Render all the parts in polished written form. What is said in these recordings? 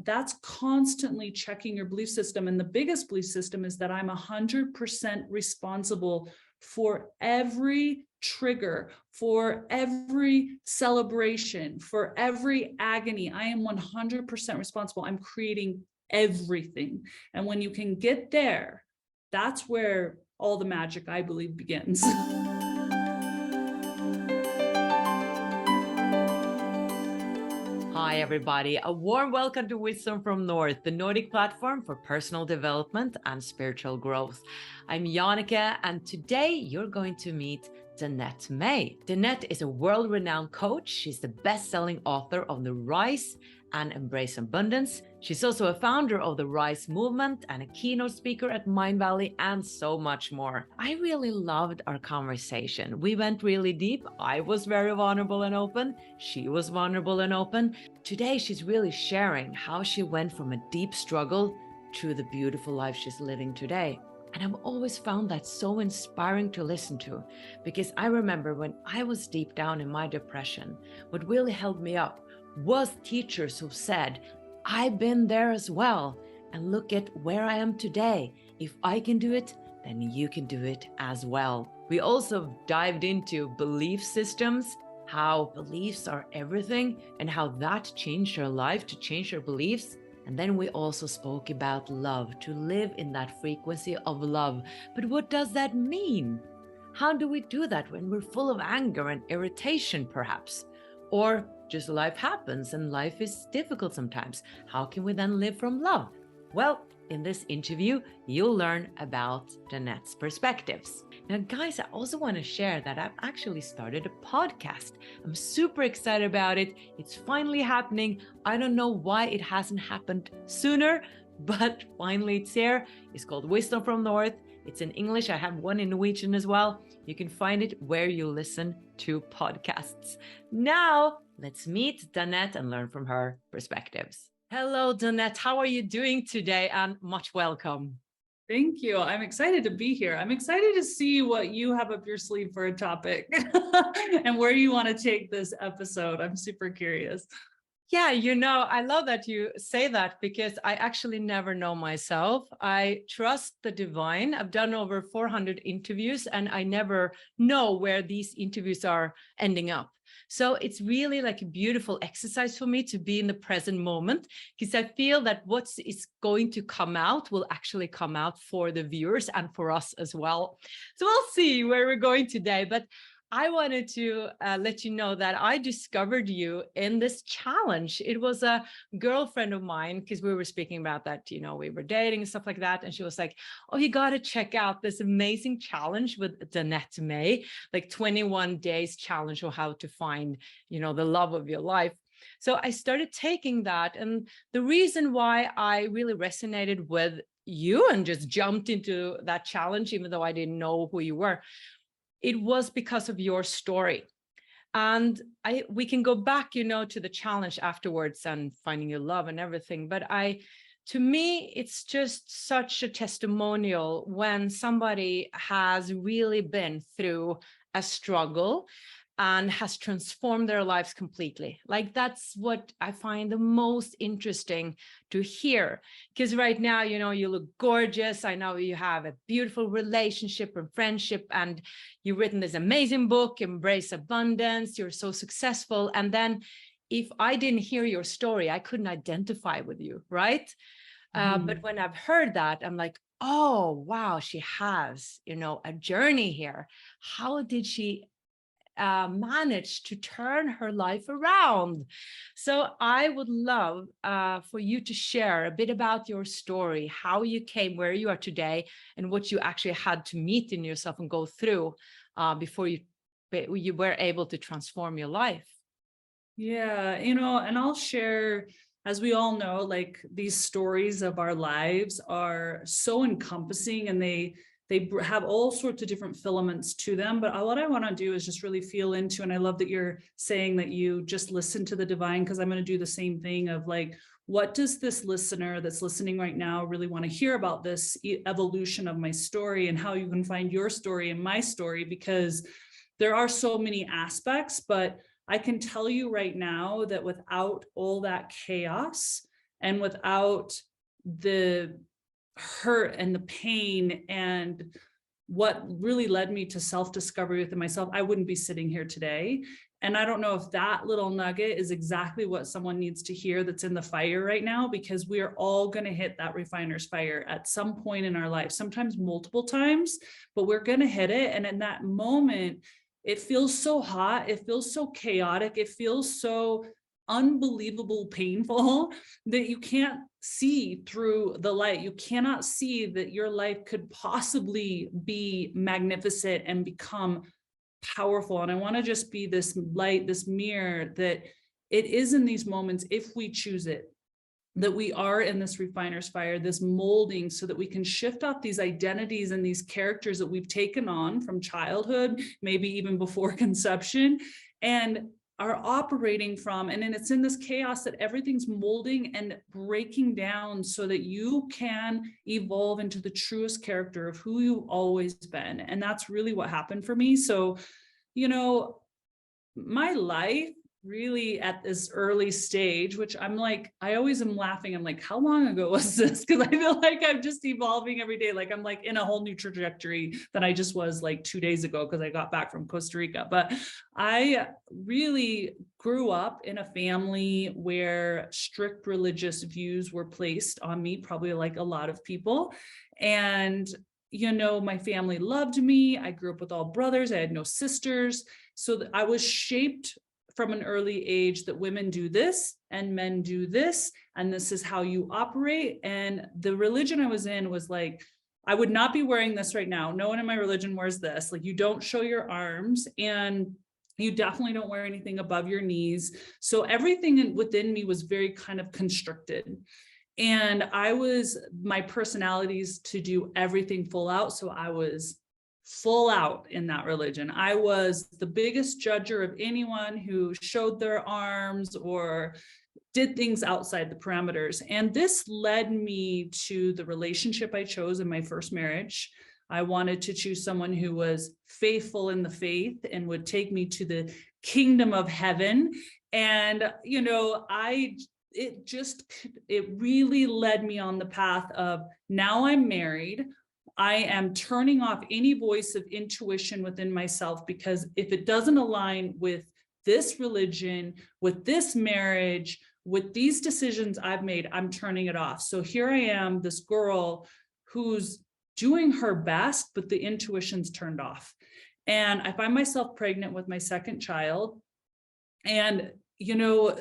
that's constantly checking your belief system. And the biggest belief system is that I'm 100% responsible for every trigger, for every celebration, for every agony. I am 100% responsible. I'm creating everything. And when you can get there, that's where all the magic, I believe, begins. Hi, everybody. A warm welcome to Wisdom from North, the Nordic platform for personal development and spiritual growth. I'm Jannike, and today you're going to meet Danette May. Danette is a world-renowned coach. She's the best-selling author of The Rise and Embrace Abundance. She's also a founder of the Rise movement and a keynote speaker at Mindvalley, and so much more. I really loved our conversation. We went really deep. I was very vulnerable and open. She was vulnerable and open. Today, she's really sharing how she went from a deep struggle to the beautiful life she's living today. And I've always found that so inspiring to listen to, because I remember when I was deep down in my depression, what really held me up was teachers who said, I've been there as well, and look at where I am today. If I can do it, then you can do it as well. We also dived into belief systems, how beliefs are everything, and how that changed her life to change her beliefs. And then we also spoke about love, to live in that frequency of love. But what does that mean? How do we do that when we're full of anger and irritation, perhaps? Or just life happens and life is difficult sometimes. How can we then live from love? Well, in this interview, you'll learn about Danette's perspectives. Now, guys, I also want to share that I've actually started a podcast. I'm super excited about it. It's finally happening. I don't know why it hasn't happened sooner, but finally it's here. It's called Wisdom from North. It's in English. I have one in Norwegian as well. You can find it where you listen to podcasts. Now, let's meet Danette and learn from her perspectives. Hello, Danette. How are you doing today? And much welcome. Thank you. I'm excited to be here. I'm excited to see what you have up your sleeve for a topic and where you want to take this episode. I'm super curious. Yeah, I love that you say that, because I actually never know myself. I trust the divine. I've done over 400 interviews and I never know where these interviews are ending up. So it's really like a beautiful exercise for me to be in the present moment, because I feel that what is going to come out will actually come out for the viewers and for us as well. So we'll see where we're going today. But I wanted to let you know that I discovered you in this challenge. It was a girlfriend of mine, because we were speaking about that, we were dating and stuff like that. And she was like, oh, you got to check out this amazing challenge with Danette May, like 21 days challenge on how to find, the love of your life. So I started taking that. And the reason why I really resonated with you and just jumped into that challenge, even though I didn't know who you were, it was because of your story. And we can go back, to the challenge afterwards and finding your love and everything. But to me, it's just such a testimonial when somebody has really been through a struggle and has transformed their lives completely. Like, that's what I find the most interesting to hear. Because right now, you look gorgeous. I know you have a beautiful relationship and friendship, and you've written this amazing book, Embrace Abundance. You're so successful. And then if I didn't hear your story, I couldn't identify with you, right? But when I've heard that, I'm like, oh, wow, she has, a journey here. How did she managed to turn her life around? So I would love for you to share a bit about your story, how you came where you are today, and what you actually had to meet in yourself and go through before you were able to transform your life. Yeah, and I'll share, as we all know, like, these stories of our lives are so encompassing, and they have all sorts of different filaments to them. But what I want to do is just really feel into, and I love that you're saying that you just listen to the divine, because I'm going to do the same thing of like, what does this listener that's listening right now really want to hear about this evolution of my story, and how you can find your story and my story, because there are so many aspects. But I can tell you right now that without all that chaos and without the hurt and the pain and what really led me to self-discovery within myself, I wouldn't be sitting here today. And I don't know if that little nugget is exactly what someone needs to hear that's in the fire right now, because we are all going to hit that refiner's fire at some point in our life, sometimes multiple times, but we're going to hit it. And in that moment, it feels so hot. It feels so chaotic. It feels so unbelievable painful that you can't see through the light. You cannot see that your life could possibly be magnificent and become powerful. And I want to just be this light, this mirror, that it is in these moments, if we choose it, that we are in this refiner's fire, this molding, so that we can shift off these identities and these characters that we've taken on from childhood, maybe even before conception, and are operating from. And then it's in this chaos that everything's molding and breaking down so that you can evolve into the truest character of who you've always been. And that's really what happened for me. So, you know, my life really at this early stage, which I'm like, I always am laughing. I'm like, how long ago was this? Because I feel like I'm just evolving every day. Like I'm like in a whole new trajectory that I just was like 2 days ago, because I got back from Costa Rica. But I really grew up in a family where strict religious views were placed on me, probably like a lot of people. And you know, my family loved me. I grew up with all brothers. I had no sisters. So I was shaped from an early age that women do this and men do this, and this is how you operate. And the religion I was in was like, I would not be wearing this right now. No one in my religion wears this. Like, you don't show your arms, and you definitely don't wear anything above your knees. So everything within me was very kind of constricted. And my personalities to do everything full out. So I was full out in that religion. I was the biggest judger of anyone who showed their arms or did things outside the parameters. And this led me to the relationship I chose in my first marriage. I wanted to choose someone who was faithful in the faith and would take me to the kingdom of heaven. And, you know, it really led me on the path of, now I'm married. I am turning off any voice of intuition within myself, because if it doesn't align with this religion, with this marriage, with these decisions I've made, I'm turning it off. So here I am, this girl who's doing her best, but the intuition's turned off. And I find myself pregnant with my second child. And, you know,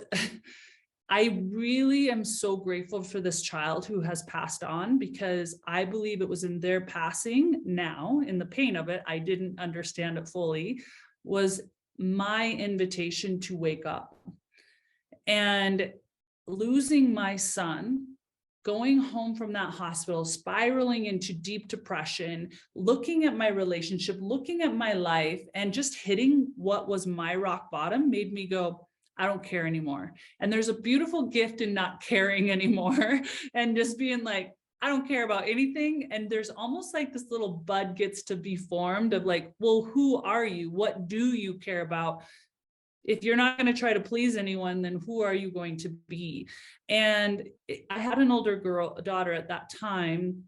I really am so grateful for this child who has passed on, because I believe it was in their passing, now in the pain of it, I didn't understand it fully, was my invitation to wake up. And losing my son, going home from that hospital, spiraling into deep depression, looking at my relationship, looking at my life, and just hitting what was my rock bottom made me go, I don't care anymore. And there's a beautiful gift in not caring anymore and just being like, I don't care about anything. And there's almost like this little bud gets to be formed of like, well, who are you? What do you care about? If you're not going to try to please anyone, then who are you going to be? And I had an older daughter at that time.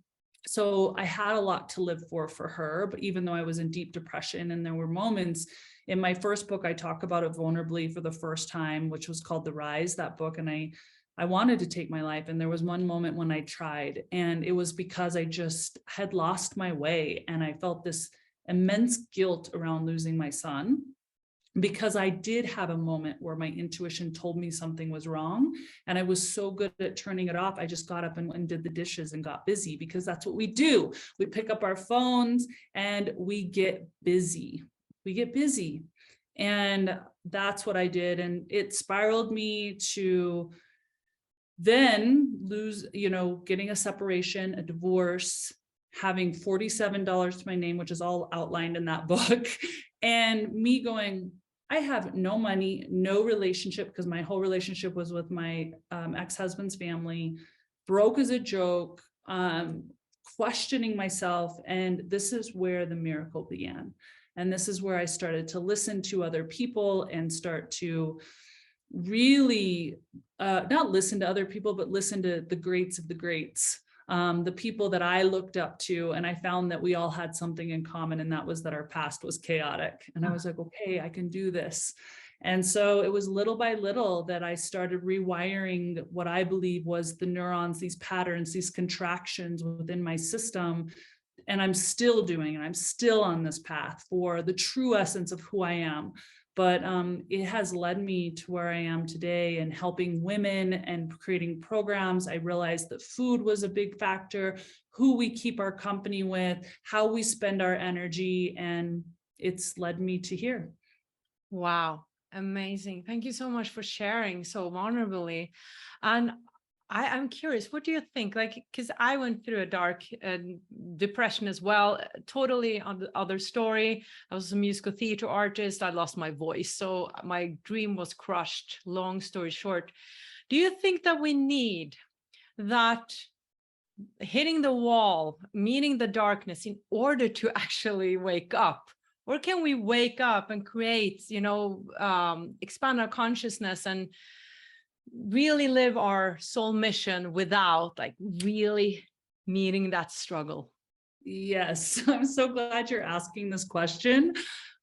So I had a lot to live for her. But even though I was in deep depression, and there were moments in my first book, I talk about it vulnerably for the first time, which was called The Rise, that book. And I wanted to take my life. And there was one moment when I tried, and it was because I just had lost my way. And I felt this immense guilt around losing my son, because I did have a moment where my intuition told me something was wrong. And I was so good at turning it off. I just got up and did the dishes and got busy, because that's what we do. We pick up our phones and we get busy. And that's what I did. And it spiraled me to then lose, you know, getting a separation, a divorce, having $47 to my name, which is all outlined in that book. And me going, I have no money, no relationship, because my whole relationship was with my ex-husband's family, broke as a joke, questioning myself. And this is where the miracle began. And this is where I started to listen to other people and start to really not listen to other people, but listen to the greats of the greats, the people that I looked up to. And I found that we all had something in common, and that was that our past was chaotic. And I was like, okay, I can do this. And so it was little by little that I started rewiring what I believe was the neurons, these patterns, these contractions within my system. And I'm still doing it. I'm still on this path for the true essence of who I am. But it has led me to where I am today, and helping women and creating programs. I realized that food was a big factor, who we keep our company with, how we spend our energy, and it's led me to here. Wow, amazing. Thank you so much for sharing so vulnerably. And I'm curious, what do you think? Like, because I went through a dark depression as well, totally on the other story. I was a musical theater artist. I lost my voice. So my dream was crushed, long story short. Do you think that we need that hitting the wall, meeting the darkness in order to actually wake up? Or can we wake up and create, expand our consciousness and really live our soul mission without like really meeting that struggle? Yes, I'm so glad you're asking this question.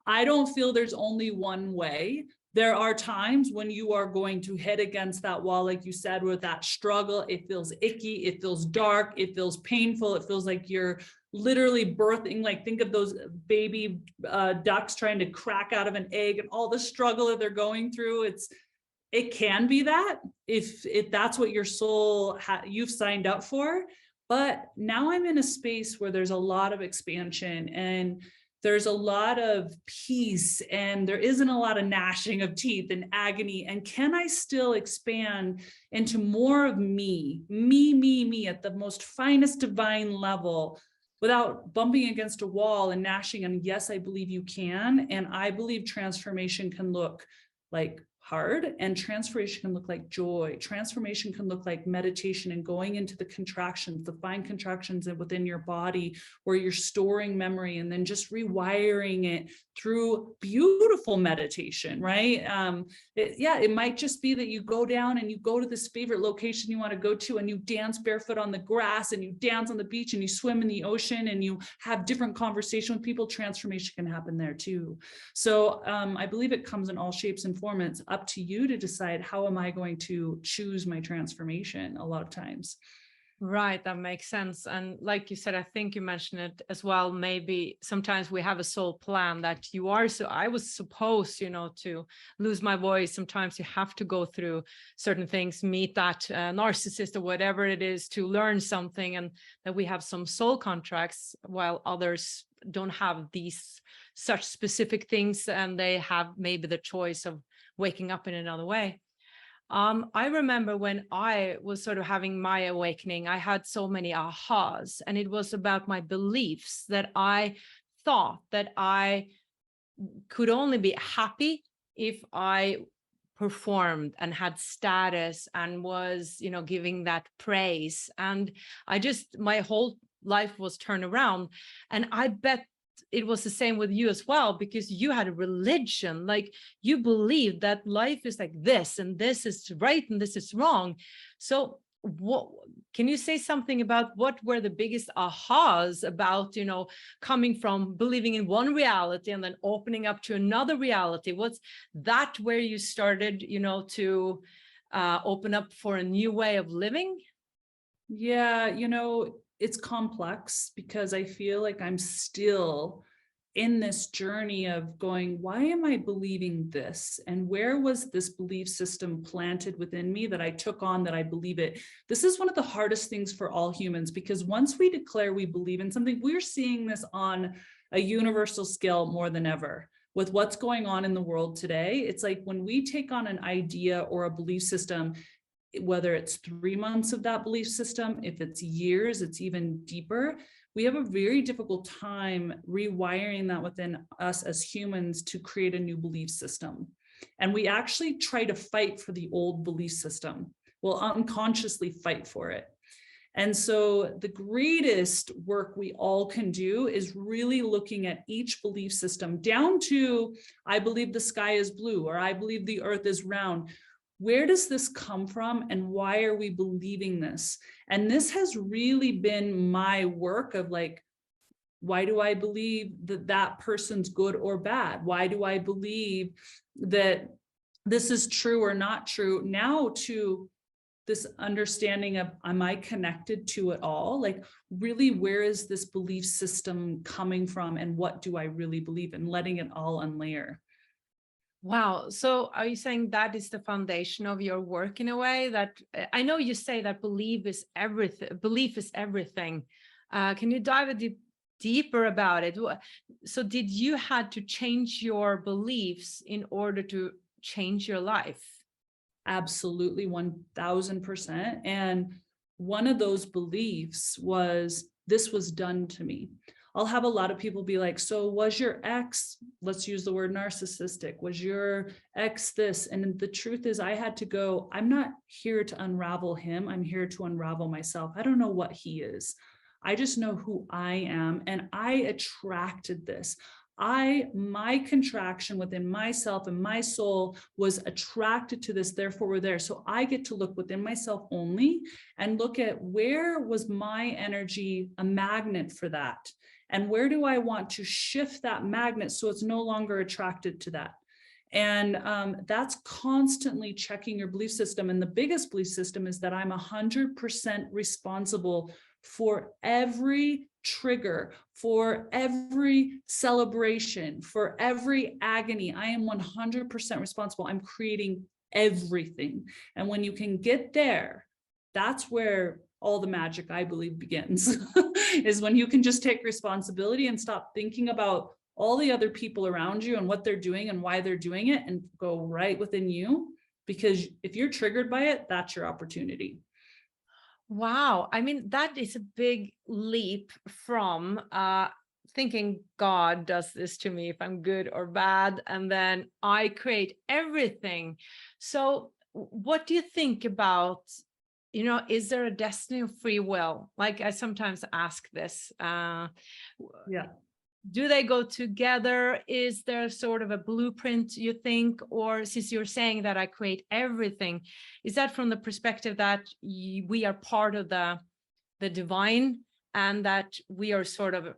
I don't feel there's only one way. There are times when you are going to hit against that wall, like you said, with that struggle. It feels icky, it feels dark, it feels painful, it feels like you're literally birthing. Like, think of those baby ducks trying to crack out of an egg and all the struggle that they're going through. It can be that if that's what your soul you've signed up for. But now I'm in a space where there's a lot of expansion, and there's a lot of peace, and there isn't a lot of gnashing of teeth and agony. And can I still expand into more of me at the most finest divine level, without bumping against a wall and gnashing? And yes, I believe you can. And I believe transformation can look like hard, and transformation can look like joy. Transformation can look like meditation and going into the contractions, the fine contractions within your body where you're storing memory, and then just rewiring it through beautiful meditation, right? It might just be that you go down and you go to this favorite location you want to go to, and you dance barefoot on the grass, and you dance on the beach, and you swim in the ocean, and you have different conversation with people. Transformation can happen there too. So I believe it comes in all shapes and forms. It's up to you to decide, how am I going to choose my transformation a lot of times. Right, that makes sense. And like you said, I think you mentioned it as well, maybe sometimes we have a soul plan that I was supposed, to lose my voice. Sometimes you have to go through certain things, meet that narcissist or whatever it is to learn something, and that we have some soul contracts, while others don't have these such specific things, and they have maybe the choice of waking up in another way. I remember when I was sort of having my awakening, I had so many ahas, and it was about my beliefs, that I thought that I could only be happy if I performed and had status and was, giving that praise. And my whole life was turned around. And I bet it was the same with you as well, because you had a religion, like you believed that life is like this, and this is right and this is wrong. So what can you say something about what were the biggest ahas about, coming from believing in one reality and then opening up to another reality? What's that where you started, to open up for a new way of living? Yeah, it's complex, because I feel like I'm still in this journey of going, why am I believing this? And where was this belief system planted within me that I took on, that I believe it? This is one of the hardest things for all humans, because once we declare we believe in something, we're seeing this on a universal scale more than ever. With what's going on in the world today, it's like when we take on an idea or a belief system, whether it's 3 months of that belief system, if it's years, it's even deeper. We have a very difficult time rewiring that within us as humans to create a new belief system. And we actually try to fight for the old belief system. We'll unconsciously fight for it. And so the greatest work we all can do is really looking at each belief system down to, I believe the sky is blue, or I believe the earth is round. where does this come from and why are we believing this? And this has really been my work of like, why do I believe that that person's good or bad? Why do I believe that this is true or not true? Now to this understanding of, am I connected to it all? Like really, where is this belief system coming from and what do I really believe in? Letting it all unlayer. Wow. So are you saying that is the foundation of your work in a way? That I know you say that belief is everything. Belief is everything. Can you dive a deeper about it? So did you had to change your beliefs in order to change your life? Absolutely, 1000%. And one of those beliefs was, this was done to me. I'll have a lot of people be like, so was your ex, let's use the word narcissistic, was your ex this? And the truth is I had to go, I'm not here to unravel him. I'm here to unravel myself. I don't know what he is. I just know who I am. And I attracted this. My contraction within myself and my soul was attracted to this, therefore we're there. So I get to look within myself only and look at where was my energy a magnet for that? And where do I want to shift that magnet so it's no longer attracted to that? And that's constantly checking your belief system. And the biggest belief system is that I'm 100% responsible for every trigger, for every celebration, for every agony. I am 100% responsible. I'm creating everything. And when you can get there, that's where all the magic, I believe, begins, is when you can just take responsibility and stop thinking about all the other people around you and what they're doing and why they're doing it, and go right within you. Because if you're triggered by it, that's your opportunity. Wow. I mean, that is a big leap from thinking God does this to me if I'm good or bad, and then I create everything. So what do you think about, is there a destiny of free will? Like I sometimes ask this. Yeah. Do they go together? Is there sort of a blueprint, you think? Or since you're saying that I create everything, is that from the perspective that we are part of the divine, and that we are sort of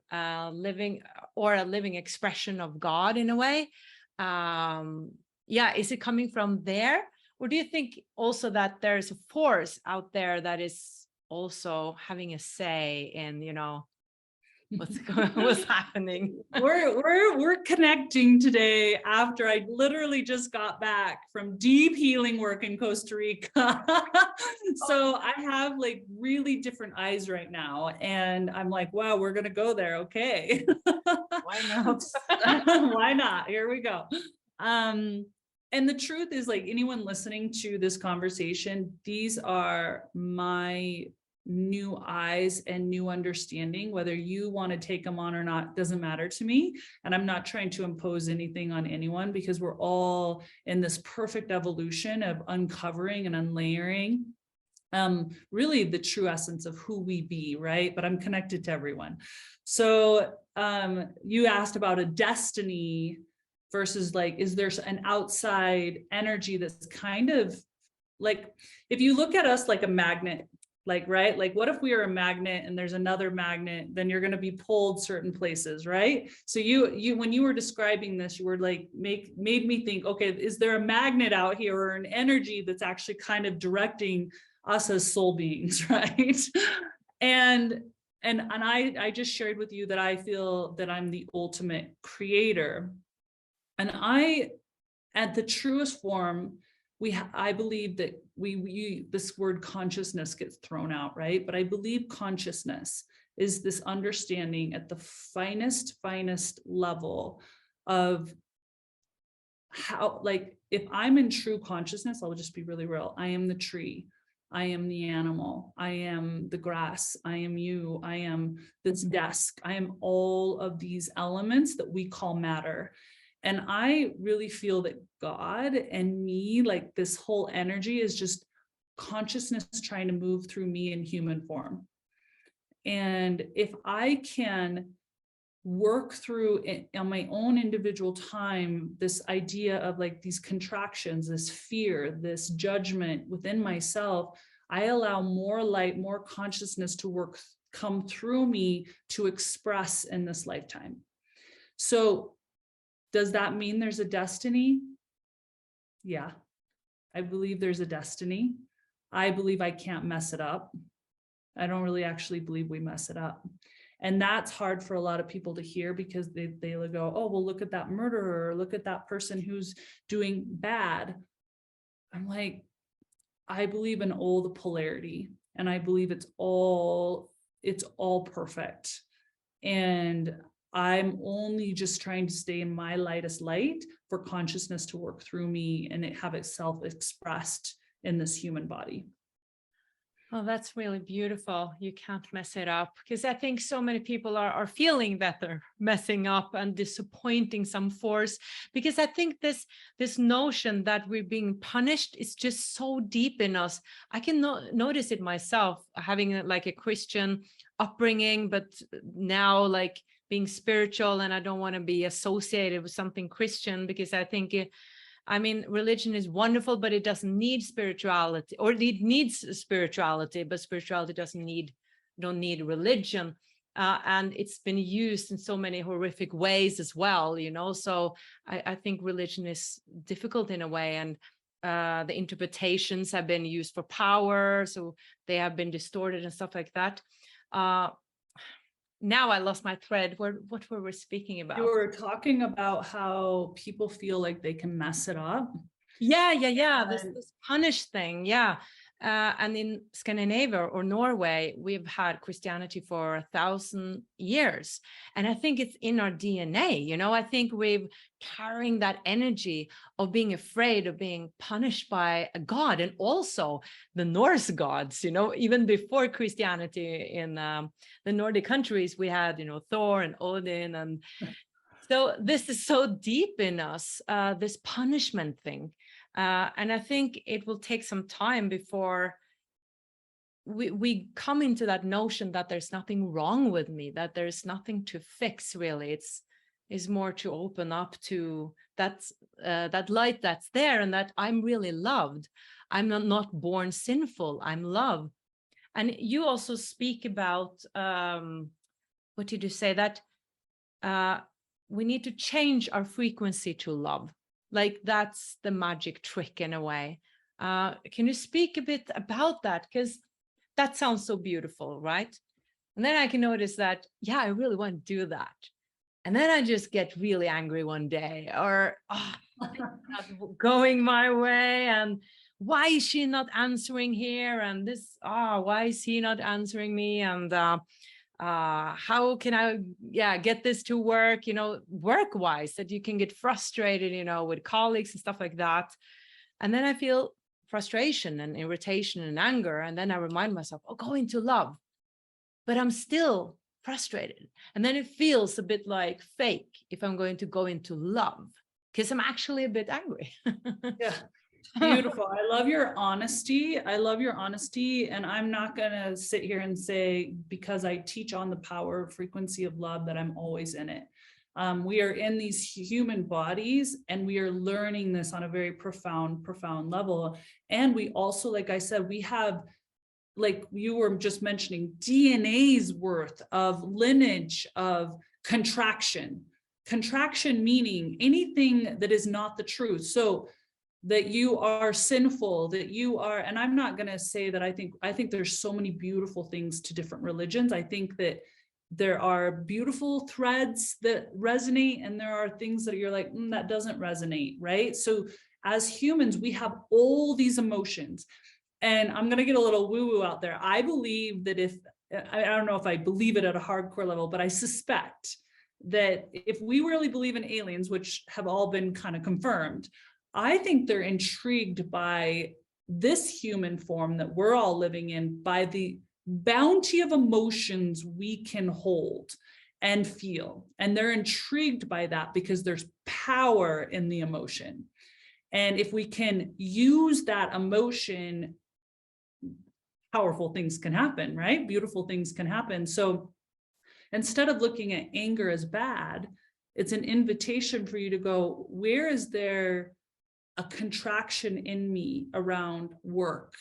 living, or a living expression of God in a way? Yeah, is it coming from there? Or do you think also that there's a force out there that is also having a say in, what's happening? We're connecting today after I literally just got back from deep healing work in Costa Rica. So I have like really different eyes right now, and I'm like, wow, we're gonna go there. Okay. Why not? Why not? Here we go. And the truth is, like, anyone listening to this conversation, these are my new eyes and new understanding. Whether you want to take them on or not doesn't matter to me. And I'm not trying to impose anything on anyone, because we're all in this perfect evolution of uncovering and unlayering really the true essence of who we be, right? But I'm connected to everyone. So you asked about a destiny versus like, is there an outside energy that's kind of like, if you look at us like a magnet, like, right? Like, what if we are a magnet and there's another magnet, then you're going to be pulled certain places, right? So you, when you were describing this, you were like, made me think, okay, is there a magnet out here or an energy that's actually kind of directing us as soul beings, right? And I just shared with you that I feel that I'm the ultimate creator. And at the truest form, I believe that this word consciousness gets thrown out, right? But I believe consciousness is this understanding at the finest level of how, like, if I'm in true consciousness, I'll just be really real. I am the tree. I am the animal. I am the grass. I am you. I am this desk. I am all of these elements that we call matter. And I really feel that God and me, like this whole energy, is just consciousness trying to move through me in human form. And if I can work through on my own individual time, this idea of like these contractions, this fear, this judgment within myself, I allow more light, more consciousness to come through me to express in this lifetime. So does that mean there's a destiny? Yeah, I believe there's a destiny. I believe I can't mess it up. I don't really actually believe we mess it up. And that's hard for a lot of people to hear, because they go, oh, well, look at that murderer, or look at that person who's doing bad. I'm like, I believe in all the polarity, and I believe it's all perfect. And I'm only just trying to stay in my lightest light for consciousness to work through me and have itself expressed in this human body. Oh, that's really beautiful. You can't mess it up, because I think so many people are feeling that they're messing up and disappointing some force, because I think this notion that we're being punished is just so deep in us. I can notice it myself, having like a Christian upbringing, but now like being spiritual, and I don't want to be associated with something Christian, because I think religion is wonderful, but it doesn't need spirituality, or it needs spirituality, but spirituality don't need religion. And it's been used in so many horrific ways as well, so I think religion is difficult in a way, and the interpretations have been used for power, so they have been distorted and stuff like that. Now I lost my thread. What were we speaking about? You were talking about how people feel like they can mess it up. Yeah. This punish thing. Yeah. And in Scandinavia or Norway, we've had Christianity for 1,000 years. And I think it's in our DNA, I think we've carrying that energy of being afraid of being punished by a god, and also the Norse gods, even before Christianity in the Nordic countries, we had, Thor and Odin. And so this is so deep in us, this punishment thing. And I think it will take some time before we come into that notion that there's nothing wrong with me, that there's nothing to fix, really. It's more to open up to that light that's there, and that I'm really loved. I'm not born sinful. I'm loved. And you also speak about, what did you say? That we need to change our frequency to love. Like that's the magic trick in a way. Can you speak a bit about that? Because that sounds so beautiful, right? And then I can notice that, yeah, I really want to do that. And then I just get really angry one day, or it's not going my way. And why is she not answering here? And this, why is he not answering me? And how can I get this to work, work-wise, that you can get frustrated, with colleagues and stuff like that. And then I feel frustration and irritation and anger. And then I remind myself, go into love. But I'm still frustrated. And then it feels a bit like fake if I'm going to go into love, because I'm actually a bit angry. Yeah. Beautiful. I love your honesty. And I'm not going to sit here and say, because I teach on the power frequency of love, that I'm always in it. We are in these human bodies, and we are learning this on a very profound level. And we also, like I said, we have, like you were just mentioning, DNA's worth of lineage of contraction meaning anything that is not the truth. So that you are sinful, that you are, and I'm not going to say that I think there's so many beautiful things to different religions. I think that there are beautiful threads that resonate, and there are things that you're like, that doesn't resonate, right? So as humans, we have all these emotions. And I'm going to get a little woo-woo out there. I believe that I don't know if I believe it at a hardcore level, but I suspect that if we really believe in aliens, which have all been kind of confirmed, I think they're intrigued by this human form that we're all living in, by the bounty of emotions we can hold and feel. And they're intrigued by that because there's power in the emotion. And if we can use that emotion, powerful things can happen, right? Beautiful things can happen. So instead of looking at anger as bad, it's an invitation for you to go, where is there a contraction in me around work,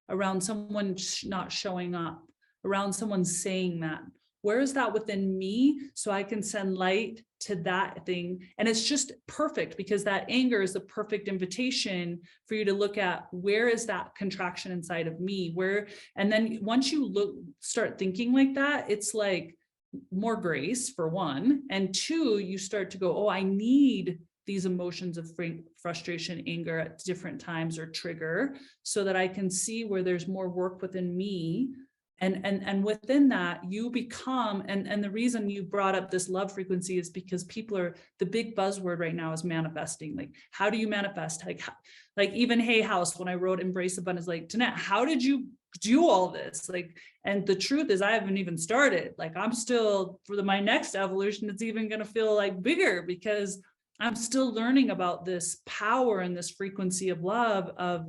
around someone not showing up, around someone saying that? Where is that within me? So I can send light to that thing. And it's just perfect, because that anger is the perfect invitation for you to look at, where is that contraction inside of me? Where, and then once you start thinking like that, it's like more grace, for one, and two, you start to go, oh, I need these emotions of frustration, anger at different times, or trigger, so that I can see where there's more work within me. And within that, you become, and the reason you brought up this love frequency is because people are, the big buzzword right now is manifesting. Like, how do you manifest? Like even Hay House, when I wrote Embrace Abundance, like, Danette, how did you do all this? Like, and the truth is, I haven't even started. Like, I'm still, for my next evolution, it's even going to feel like bigger, because I'm still learning about this power and this frequency of love, of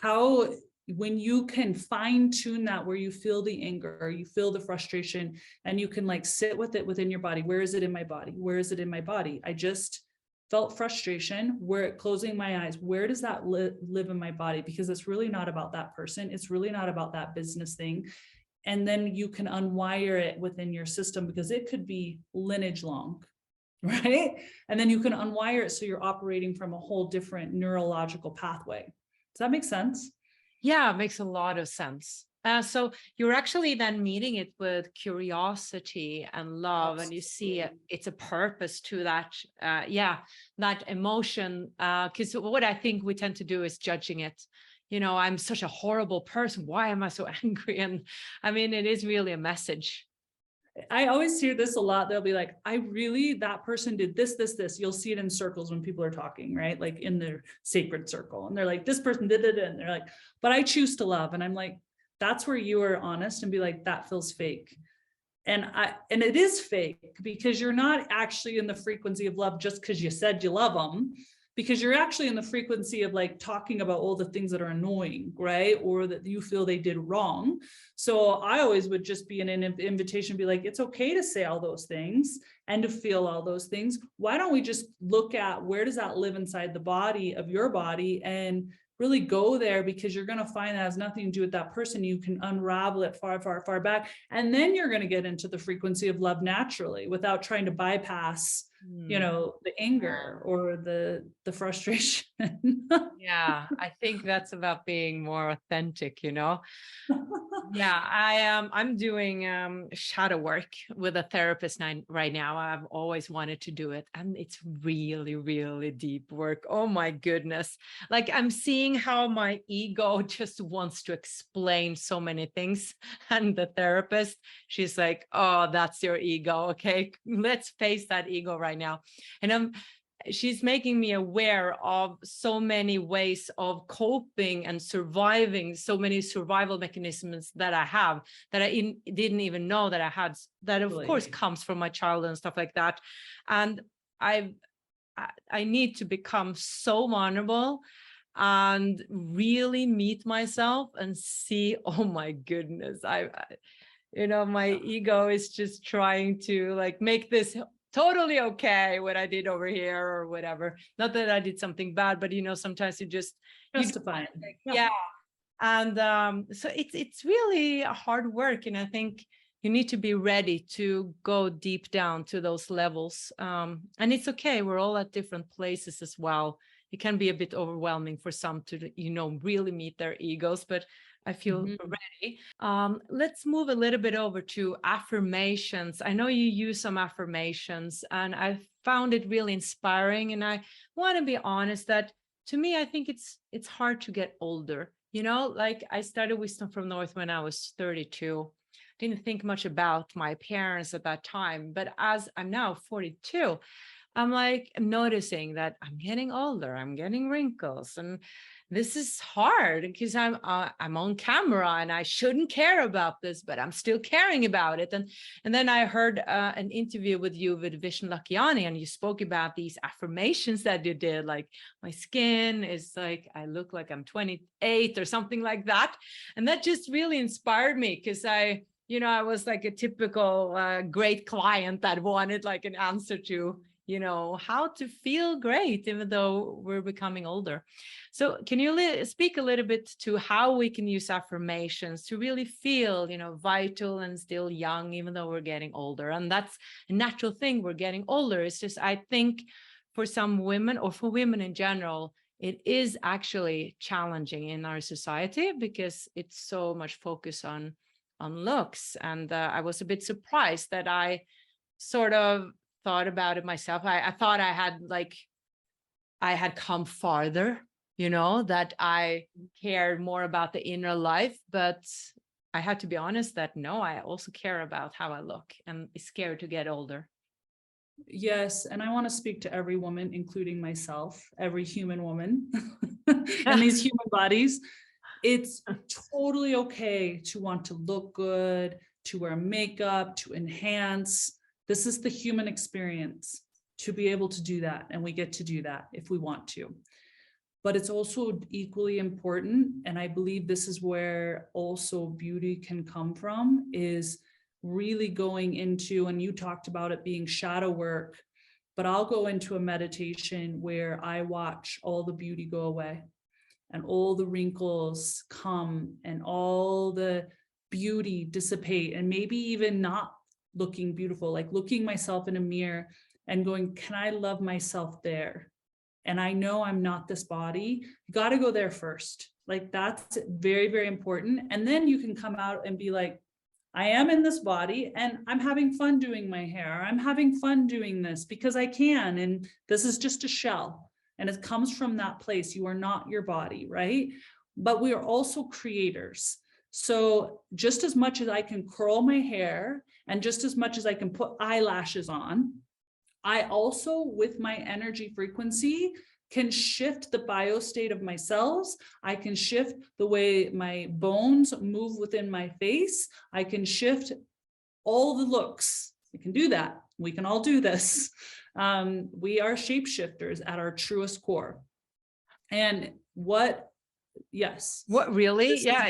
how, when you can fine tune that, where you feel the anger, or you feel the frustration, and you can like sit with it within your body. Where is it in my body? Where is it in my body? I just felt frustration. Where, closing my eyes, where does that live in my body? Because it's really not about that person. It's really not about that business thing. And then you can unwire it within your system, because it could be lineage long, right? And then you can unwire it so you're operating from a whole different neurological pathway. Does that make sense? Yeah, it makes a lot of sense. So you're actually then meeting it with curiosity and love, and you see it's a purpose to that, that emotion. Because what I think we tend to do is judging it. You know, I'm such a horrible person. Why am I so angry? And I mean, it is really a message. I always hear this a lot. They'll be like, that person did this, this, this. You'll see it in circles when people are talking, right? Like in their sacred circle. And they're like, this person did it. And they're like, but I choose to love. And I'm like, that's where you are honest and be like, that feels fake. And it is fake, because you're not actually in the frequency of love just because you said you love them, because you're actually in the frequency of like talking about all the things that are annoying, right? Or that you feel they did wrong. So I always would just be an invitation, be like, it's okay to say all those things and to feel all those things. Why don't we just look at, where does that live inside the body of your body, and really go there, because you're going to find that has nothing to do with that person. You can unravel it far, far, far back. And then you're going to get into the frequency of love naturally, without trying to bypass, you know, the anger or the frustration. Yeah, I think that's about being more authentic, you know. Yeah, I'm doing shadow work with a therapist right now. I've always wanted to do it, and it's really, really deep work. Oh my goodness. Like, I'm seeing how my ego just wants to explain so many things, and the therapist, she's like, oh, that's your ego. Okay, let's face that ego right now. And she's making me aware of so many ways of coping and surviving, so many survival mechanisms that I have, that I didn't even know that I had, that of course comes from my childhood and stuff like that. And I need to become so vulnerable and really meet myself and see, oh my goodness, my ego is just trying to like make this totally okay what I did over here or whatever. Not that I did something bad, but sometimes you justify it. Yeah. And so it's really hard work, and I think you need to be ready to go deep down to those levels. And it's okay, we're all at different places as well. It can be a bit overwhelming for some to really meet their egos, but I feel ready. Let's move a little bit over to affirmations. I know you use some affirmations, and I found it really inspiring. And I want to be honest that, to me, I think it's hard to get older. Like, I started Wisdom from North when I was 32. Didn't think much about my parents at that time, but as I'm now 42, I'm like noticing that I'm getting older, I'm getting wrinkles, and this is hard because I'm on camera and I shouldn't care about this, but I'm still caring about it. And then I heard an interview with you with Vishen Lakhiani, and you spoke about these affirmations that you did, like, my skin is like, I look like I'm 28 or something like that. And that just really inspired me, because I you know, I was like a typical great client that wanted like an answer to, you know, how to feel great, even though we're becoming older. So can you speak a little bit to how we can use affirmations to really feel, you know, vital and still young, even though we're getting older? And that's a natural thing. We're getting older. It's just, I think for some women, or for women in general, it is actually challenging in our society because it's so much focus on looks. And I was a bit surprised that I sort of thought about it myself. I thought I had come farther, you know, that I cared more about the inner life, but I had to be honest that no, I also care about how I look and is scared to get older. Yes, and I want to speak to every woman, including myself, every human woman and these human bodies. It's totally okay to want to look good, to wear makeup, to enhance. This is the human experience, to be able to do that. And we get to do that if we want to. But it's also equally important, and I believe this is where also beauty can come from, is really going into, and you talked about it being shadow work, but I'll go into a meditation where I watch all the beauty go away and all the wrinkles come and all the beauty dissipate, and maybe even not looking beautiful, like looking myself in a mirror and going, can I love myself there? And I know I'm not this body. You got to go there first. Like that's very, very important. And then you can come out and be like, I am in this body and I'm having fun doing my hair. I'm having fun doing this because I can. And this is just a shell. And it comes from that place. You are not your body, right? But we are also creators. So just as much as I can curl my hair and just as much as I can put eyelashes on, I also, with my energy frequency, can shift the biostate of my cells. I can shift the way my bones move within my face. I can shift all the looks. I can do that. We can all do this. We are shapeshifters at our truest core. And yes. What really? Yeah.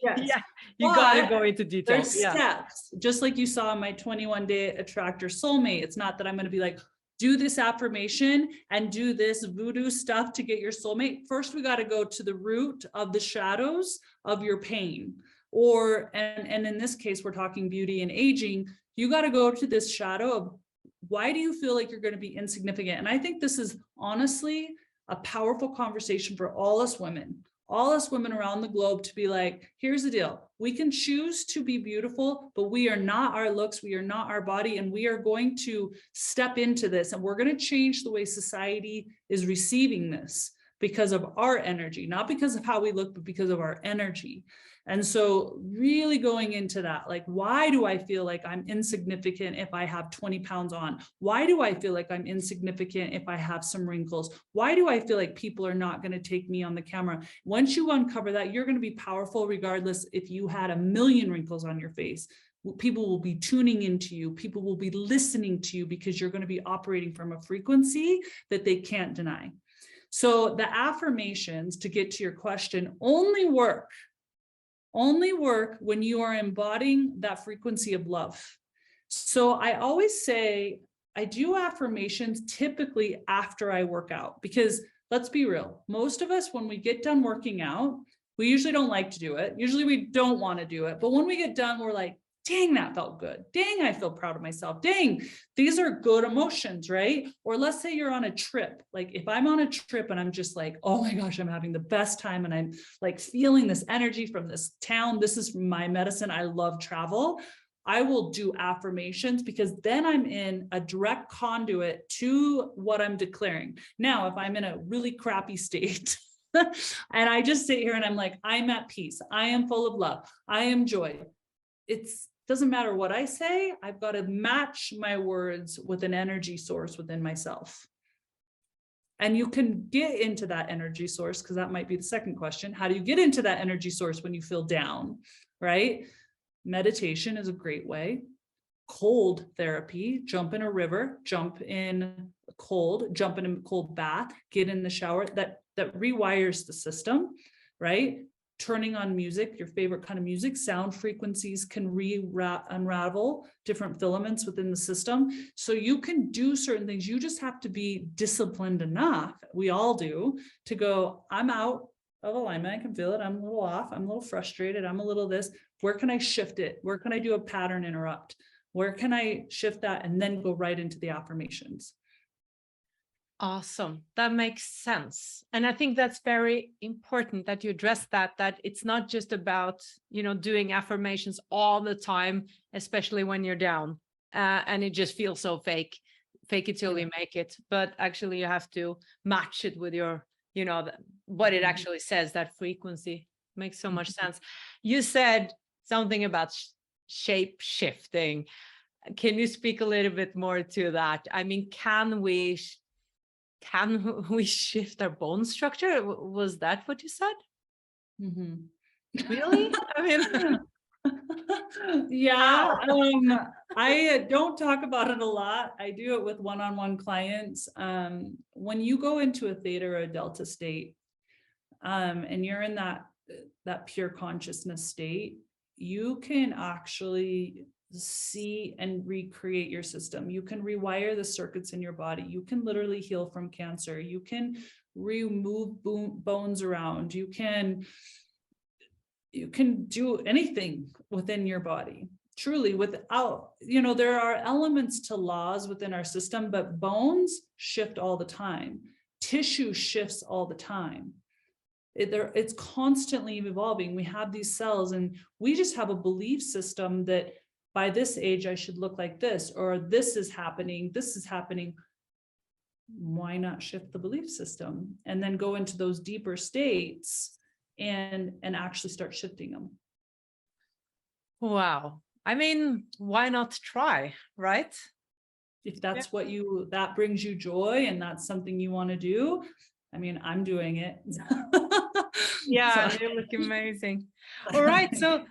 Yes. Yeah. You got to go into detail. There's steps, just like you saw in my 21-day attractor soulmate. It's not that I'm going to be like, do this affirmation and do this voodoo stuff to get your soulmate. First, we got to go to the root of the shadows of your pain. And in this case, we're talking beauty and aging. You got to go to this shadow of why do you feel like you're going to be insignificant? And I think this is honestly a powerful conversation for all us women around the globe, to be like, here's the deal. We can choose to be beautiful, but we are not our looks. We are not our body. And we are going to step into this, and we're going to change the way society is receiving this because of our energy, not because of how we look, but because of our energy. And so really going into that, like, why do I feel like I'm insignificant if I have 20 pounds on? Why do I feel like I'm insignificant if I have some wrinkles? Why do I feel like people are not going to take me on the camera? Once you uncover that, you're going to be powerful regardless if you had 1,000,000 wrinkles on your face. People will be tuning into you. People will be listening to you because you're going to be operating from a frequency that they can't deny. So the affirmations, to get to your question, only work when you are embodying that frequency of love. So I always say I do affirmations typically after I work out, because let's be real, most of us, when we get done working out, we usually don't like to do it. Usually we don't want to do it. But when we get done, we're like, dang, that felt good. Dang, I feel proud of myself. Dang, these are good emotions, right? Or let's say you're on a trip. Like if I'm on a trip and I'm just like, oh my gosh, I'm having the best time and I'm like feeling this energy from this town. This is my medicine. I love travel. I will do affirmations because then I'm in a direct conduit to what I'm declaring. Now, if I'm in a really crappy state, and I just sit here and I'm like, I'm at peace. I am full of love. I am joy. It doesn't matter what I say. I've got to match my words with an energy source within myself. And you can get into that energy source, because that might be the second question. How do you get into that energy source when you feel down, right? Meditation is a great way. Cold therapy, jump in a river, jump in a cold bath, get in the shower. That rewires the system, right? turning on music, your favorite kind of music. Sound frequencies can unravel different filaments within the system. So you can do certain things. You just have to be disciplined enough, we all do, to go, I'm out of alignment. I can feel it. I'm a little off. I'm a little frustrated. I'm a little this. Where can I shift it? Where can I do a pattern interrupt? Where can I shift that? And then go right into the affirmations. Awesome. That makes sense. And I think that's very important that you address that it's not just about, doing affirmations all the time, especially when you're down, and it just feels so fake it till you make it. But actually you have to match it with your, what it actually says, that frequency. Makes so much sense. You said something about shape shifting. Can you speak a little bit more to that? I mean, can we shift our bone structure? Was that what you said? Really? I mean, yeah. I don't talk about it a lot. I do it with one-on-one clients. When you go into a theta or a delta state, and you're in that pure consciousness state, you can actually see and recreate your system. You can rewire the circuits in your body. You can literally heal from cancer. You can remove bones around. You can do anything within your body, truly, without, there are elements to laws within our system, but bones shift all the time. Tissue shifts all the time. It's constantly evolving. We have these cells, and we just have a belief system that by this age, I should look like this, or this is happening. Why not shift the belief system and then go into those deeper states and actually start shifting them? Wow. I mean, why not try, right? If that's that brings you joy and that's something you want to do. I mean, I'm doing it. Yeah, you look amazing. All right. So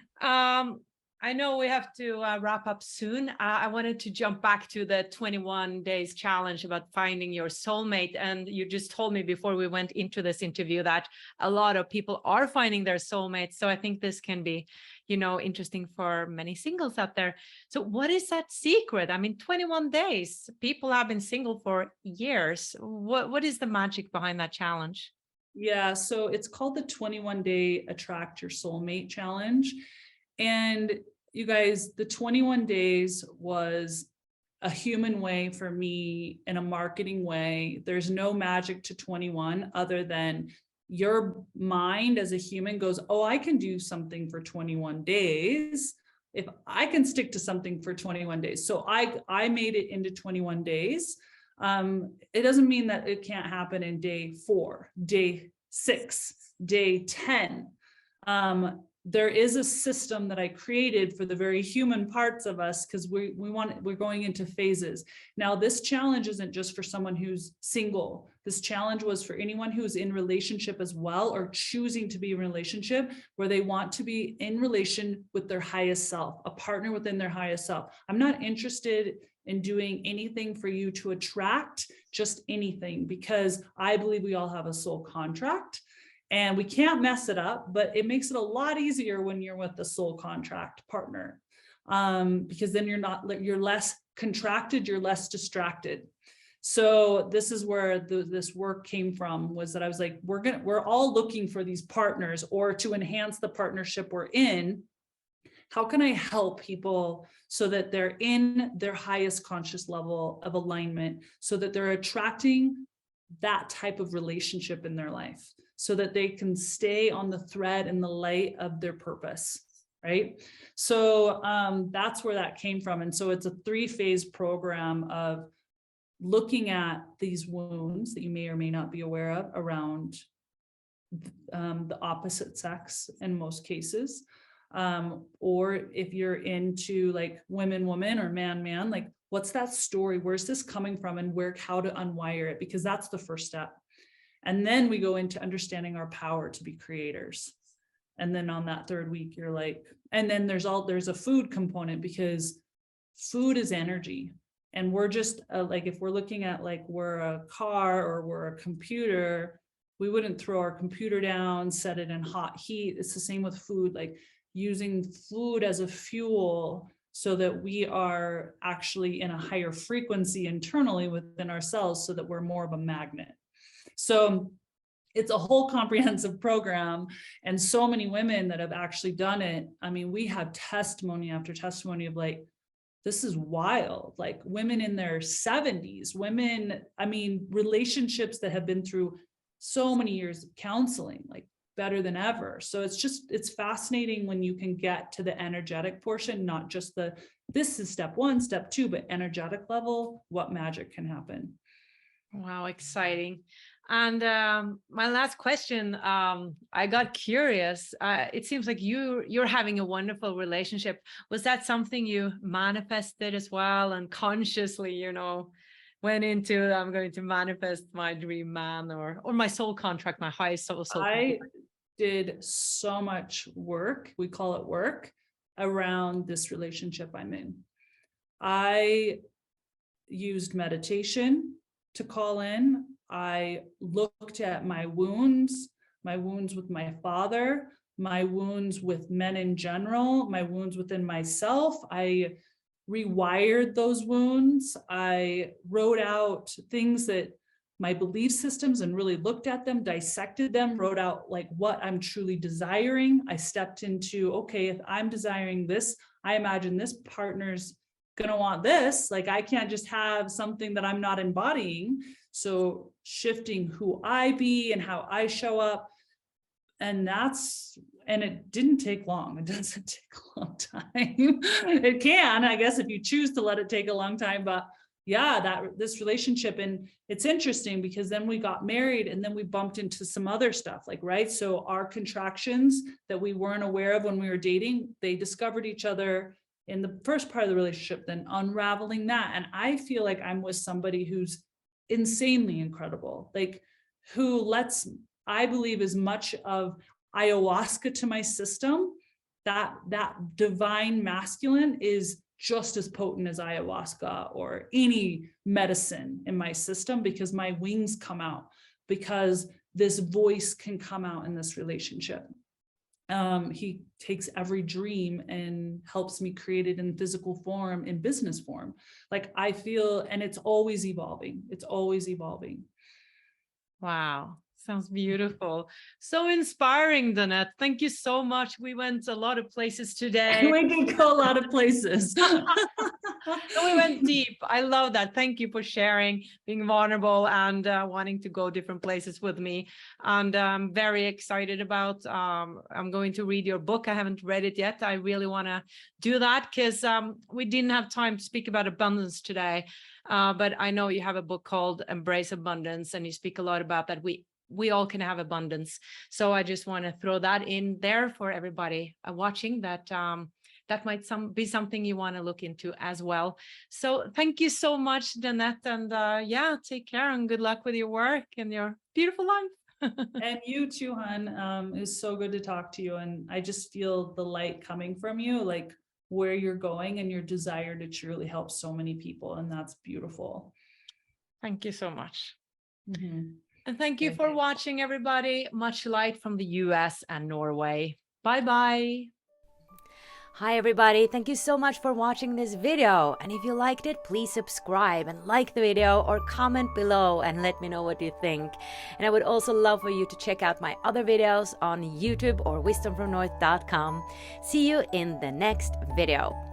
I know we have to wrap up soon. I wanted to jump back to the 21 days challenge about finding your soulmate. And you just told me before we went into this interview that a lot of people are finding their soulmates. So I think this can be, interesting for many singles out there. So what is that secret? I mean, 21 days, people have been single for years. What is the magic behind that challenge? Yeah, so it's called the 21-day Attract Your Soulmate Challenge. And you guys, the 21 days was a human way for me, in a marketing way. There's no magic to 21 other than your mind as a human goes, oh, I can do something for 21 days. If I can stick to something for 21 days. So I made it into 21 days. It doesn't mean that it can't happen in day 4, day 6, day 10. There is a system that I created for the very human parts of us, because we're going into phases. Now, this challenge isn't just for someone who's single. This challenge was for anyone who's in relationship as well, or choosing to be in a relationship where they want to be in relation with their highest self, a partner within their highest self. I'm not interested in doing anything for you to attract just anything, because I believe we all have a soul contract. And we can't mess it up, but it makes it a lot easier when you're with the soul contract partner, because then you're less contracted, you're less distracted. So this is where this work came from, was that I was like, we're all looking for these partners, or to enhance the partnership we're in. How can I help people so that they're in their highest conscious level of alignment, so that they're attracting that type of relationship in their life, so that they can stay on the thread and the light of their purpose, right? So that's where that came from. And so it's a 3-phase program of looking at these wounds that you may or may not be aware of around the opposite sex in most cases. Or if you're into like woman, or man, like what's that story? Where's this coming from, and how to unwire it? Because that's the first step. And then we go into understanding our power to be creators. And then on that 3rd week, you're like, and then there's a food component, because food is energy. And we're just like, if we're looking at like we're a car or we're a computer, We wouldn't throw our computer down, set it in hot heat. It's the same with food, like using food as a fuel so that we are actually in a higher frequency internally within ourselves so that we're more of a magnet. So it's a whole comprehensive program, and so many women that have actually done it. I mean, we have testimony after testimony of like, this is wild, like women in their 70s, women, I mean, relationships that have been through so many years of counseling, like better than ever. So it's fascinating when you can get to the energetic portion, not just this is step 1, step 2, but energetic level, what magic can happen. Wow, exciting. And my last question, I got curious. It seems like you're having a wonderful relationship. Was that something you manifested as well, and consciously, went into, I'm going to manifest my dream man or my soul contract, my highest soul contract? I did so much work, we call it work, around this relationship I'm in. I used meditation to call in. I looked at my wounds with my father, my wounds with men in general, my wounds within myself. I rewired those wounds. I wrote out things that my belief systems and really looked at them, dissected them, wrote out like what I'm truly desiring. I stepped into, okay, if I'm desiring this, I imagine this partner's gonna want this. Like I can't just have something that I'm not embodying. So shifting who I be and how I show up. And it didn't take long. It doesn't take a long time. It can, I guess, if you choose to let it take a long time, but yeah, this relationship. And it's interesting because then we got married and then we bumped into some other stuff, like, right. So our contractions that we weren't aware of when we were dating, they discovered each other in the first part of the relationship, then unraveling that. And I feel like I'm with somebody who's insanely incredible, like who lets, I believe, as much of ayahuasca to my system, that divine masculine is just as potent as ayahuasca or any medicine in my system, because my wings come out, because this voice can come out in this relationship. He takes every dream and helps me create it in physical form, in business form. Like I feel, and it's always evolving. It's always evolving. Wow. Sounds beautiful. So inspiring, Danette. Thank you so much. We went a lot of places today. We did go a lot of places. We went deep. I love that. Thank you for sharing, being vulnerable, and wanting to go different places with me. And I'm very excited about, I'm going to read your book. I haven't read it yet. I really want to do that because we didn't have time to speak about abundance today. But I know you have a book called Embrace Abundance, and you speak a lot about that. We all can have abundance. So I just want to throw that in there for everybody watching, that that might be something you want to look into as well. So thank you so much, Danette. And yeah, take care and good luck with your work and your beautiful life. And you too, hon. It was so good to talk to you. And I just feel the light coming from you, like where you're going and your desire to truly help so many people. And that's beautiful. Thank you so much. Mm-hmm. And thank you for watching, everybody. Much light from the US and Norway. Bye-bye. Hi everybody, thank you so much for watching this video, and if you liked it, please subscribe and like the video or comment below and let me know what you think. And I would also love for you to check out my other videos on YouTube or wisdomfromnorth.com. See you in the next video.